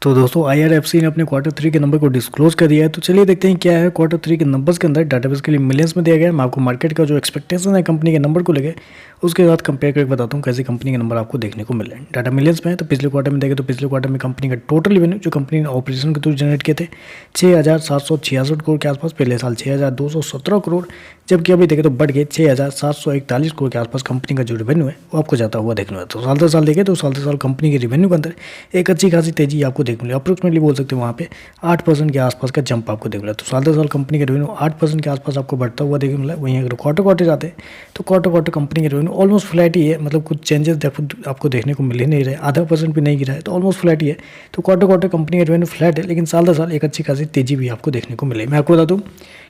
तो दोस्तों IRFC ने अपने Q3 के नंबर को डिस्क्लोज कर दिया है। तो चलिए देखते हैं क्या है Q3 के नंबर्स के अंदर। डाटाबेस के लिए मिलियंस में दिया गया है। मैं आपको मार्केट का जो एक्सपेक्टेशन है कंपनी के नंबर को लेकर उसके साथ कंपेयर करके बताता हूँ कैसे कंपनी के नंबर आपको देखने को मिल रहे हैं। डाटा मिलियंस में है तो पिछले क्वार्टर में देखें तो पिछले क्वार्टर में कंपनी का टोटल रेवेन्यू जो कंपनी ने ऑपरेशन के थ्रू जनरेट किए थे 6,766 करोड़ के आसपास, पहले साल 6,217 करोड़, जबकि अभी देखें तो बढ़ गए 6,741 करोड़ के आसपास कंपनी का जो रेवेन्यू है वो आपको जाता हुआ देखने को। तो साल से साल देखें तो साल से साल कंपनी के रेवेन्यू के अंदर एक अच्छी खासी तेजी आपको देखने मिली। अप्रोक्सीमेटली बोल सकते हैं वहाँ पे 8% के आसपास का जंप आपको देखने मिला। तो साल से साल कंपनी के रेवेन्यू 8% के आसपास आपको बढ़ता हुआ देखने मिला। वहीं अगर क्वार्टर जाते हैं तो क्वार्टर कंपनी के रेवेन्यू ऑलमोस्ट फ्लैट ही है, मतलब कुछ चेंजेस आपको देखने को मिल ही नहीं रहे, आधा % भी नहीं गिरा है, तो ऑलमोस्ट फ्लैट ही है। तो क्वार्टर कंपनी का रेवेन्यू फ्लैट है, लेकिन साल दर साल एक अच्छी खासी तेजी भी आपको देखने को मिले। मैं आपको बता दूं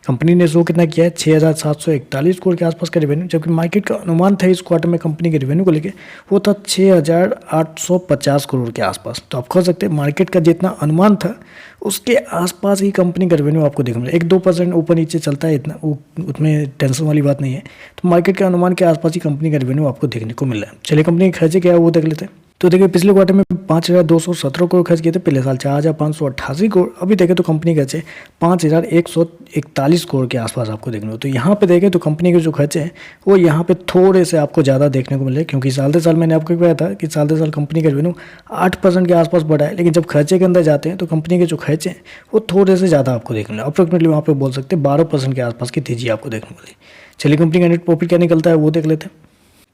कंपनी ने शो कितना किया है 6,741 करोड़ के आसपास का रेवेन्यू, जबकि मार्केट का अनुमान था इस क्वार्टर में कंपनी के रेवेन्यू को लेकर वो था 6,850 करोड़ के आसपास। तो आप कह सकते हैं मार्केट का जितना अनुमान था उसके आसपास ही कंपनी का रेवेन्यू आपको देखने मिला। 1-2% ऊपर नीचे चलता है, इतना उसमें टेंशन वाली बात नहीं है। तो मार्केट के अनुमान के आसपास ही कंपनी का रेवेन्यू आपको देखने को मिल रहा है। चलिए कंपनी के खर्चे क्या है वो देख लेते हैं। तो देखिए पिछले क्वार्टर में 5,217 करोड़ खर्च किए थे, पहले साल 4,588 करोड़। अभी देखें तो कंपनी का खर्चे 5,141 करोड़ के आसपास आपको देखने को। तो यहाँ पे देखें तो कंपनी के जो खर्चे हैं वो यहाँ पे थोड़े से आपको ज़्यादा देखने को मिले, क्योंकि साल से साल मैंने आपको बताया था कि साल से साल कंपनी का रेवेन्यू 8% के आसपास बढ़ा है, लेकिन जब खर्चे के अंदर जाते हैं तो कंपनी के जो खर्चे हैं वो थोड़े से ज़्यादा आपको देखने मिले। अप्रोक्सीमेटली वहाँ पे बोल सकते हैं 12% के आसपास की तेजी आपको देखने को मिली। चलिए कंपनी का नेट प्रॉफिट क्या निकलता है वो देख लेते हैं।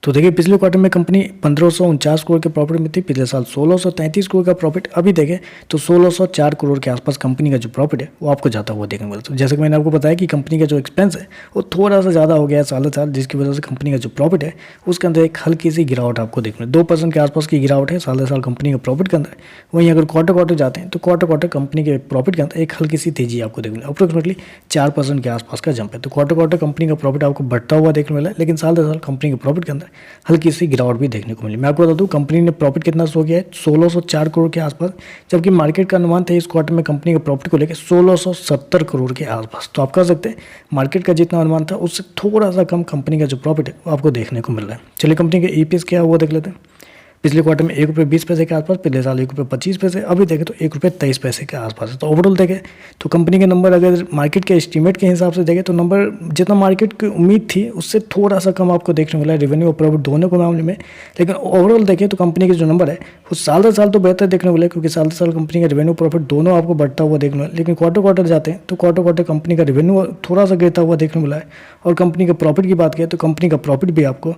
तो देखिए पिछले क्वार्टर में कंपनी 1,549 करोड़ के प्रॉफिट में थी, पिछले साल 1,633 करोड़ का प्रॉफिट। अभी देखें तो 1,604 करोड़ के आसपास कंपनी का जो प्रॉफिट है वो आपको जाता हुआ देखने को मिलता है। जैसे कि मैंने आपको बताया कि कंपनी का जो एक्सपेंस है वो थोड़ा सा ज़्यादा हो गया है साल साल, जिसकी वजह से कंपनी का जो प्रॉफिट है उसके अंदर एक हल्की सी गिरावट आपको देखने को 2% के आसपास की गिरावट है साल साल कंपनी का प्रॉफिट के अंदर। वहीं अगर क्वार्टर जाते हैं तो क्वार्टर कंपनी के प्रॉफिट के अंदर एक हल्की सी तेजी आपको देखने को, अप्रोक्सीमेटली 4% के आसपास का जंप है। तो क्वार्टर कंपनी का प्रॉफिट आपको बढ़ता हुआ देखने मिला है, लेकिन साल साल कंपनी के प्रॉफिट के अंदर हल्की सी गिरावट भी देखने को मिली। मैं आपको बता दूं कंपनी ने प्रॉफिट कितना शो किया है 1,604 करोड़ के आसपास, जबकि मार्केट का अनुमान था इस क्वार्टर में कंपनी के प्रॉफिट को लेकर 1,670 करोड़ के आसपास। तो आप कह सकते हैं मार्केट का जितना अनुमान था उससे थोड़ा सा कम कंपनी का जो प्रॉफिट है वो आपको देखने को मिल रहा है। चलिए कंपनी के EPS क्या है वो देख लेते हैं। पिछले क्वार्टर में ₹1.20 के आसपास, पिछले साल ₹1.25, अभी देखें तो ₹1.23 के आसपास है। तो ओवरऑल देखें तो कंपनी के नंबर अगर मार्केट के एस्टीमेट के हिसाब से देखें तो नंबर जितना मार्केट की उम्मीद थी उससे थोड़ा सा कम आपको देखने को मिला है रेवेन्यू और प्रॉफिट दोनों के मामले में। लेकिन ओवरऑल देखें तो कंपनी के जो नंबर है वो साल दर साल तो बेहतर देखने को मिला, क्योंकि साल दर साल कंपनी का रेवेन्यू प्रॉफिट दोनों आपको बढ़ता हुआ देखने मिला। लेकिन क्वार्टर जाते हैं तो क्वार्टर कंपनी का रेवेन्यू थोड़ा सा गिरता हुआ देखने मिला है, और कंपनी का प्रॉफिट की बात करें तो कंपनी का प्रॉफिट भी आपको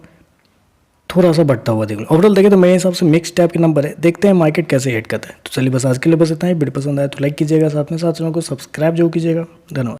थोड़ा सा बढ़ता हुआ देख लो। ओवरऑल देखें तो मेरे हिसाब से मिक्स टाइप के नंबर है, देखते हैं मार्केट कैसे हेड करता है। तो चलिए बस आज के लिए बस इतना ही। वीडियो पसंद आया तो लाइक कीजिएगा, साथ में साथ चैनल को सब्सक्राइब जरूर कीजिएगा। धन्यवाद।